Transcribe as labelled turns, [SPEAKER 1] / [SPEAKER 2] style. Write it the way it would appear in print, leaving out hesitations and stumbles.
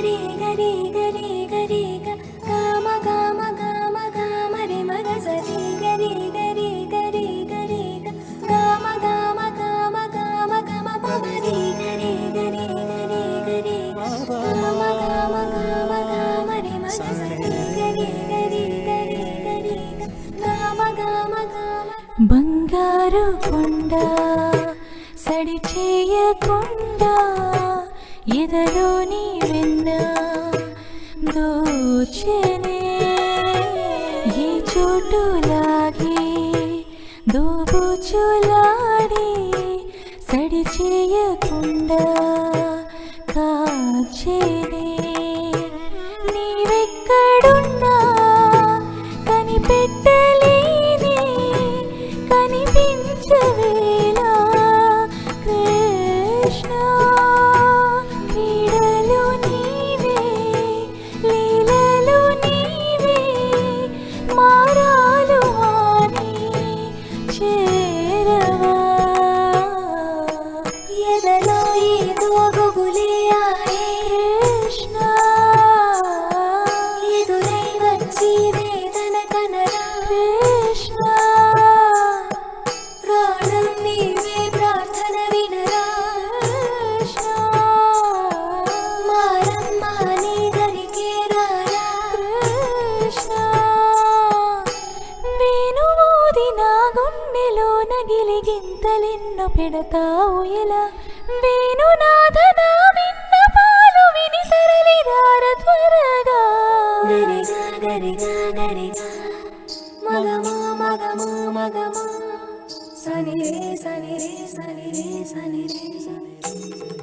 [SPEAKER 1] గరి గరి గరి గరి గమ గమ గమ గమ రి మగ సరి గరి గరి గరి గరి గమ గమ గమ గమ గమ పవరి గరి గరి గరి గరి గమ గమ గమ గమ రి మగ సరి గరి గరి గరి గరి గమ గమ గమ బంగారు కొండ సడి చేయకుండా ఎదలోని వెన్న దోచెనే ఈ చోటులాగి దోబుచులాడి సడి చేయకుండా కాచేనే నీవెక్కడున్నా కనిపెట్టలేని కనిపించవేలా కృష్ణ క్రీడలు నీవే లీలలు నీవే మారాలు మాని చేరవా ఎదలో ఏదో గుబులే ఆడే కృష్ణ ఎదురై వచ్చి వేదన కనరా కృష్ణ ప్రాణం నీవే ప్రార్థన వినరా కృష్ణ మారమ్మ నీ దరికే రారా కృష్ణ వేణుమోది నా గుండెలో నగిలి గింతలెన్నో పెడతావు ఎలా వేణునాథ నా విన్నపాలు విని తరలిరార త్వరగా గరిగా గరిగా గరిగా మగమా మగమా మగమా సని రే సని రే సని రే సని రే సని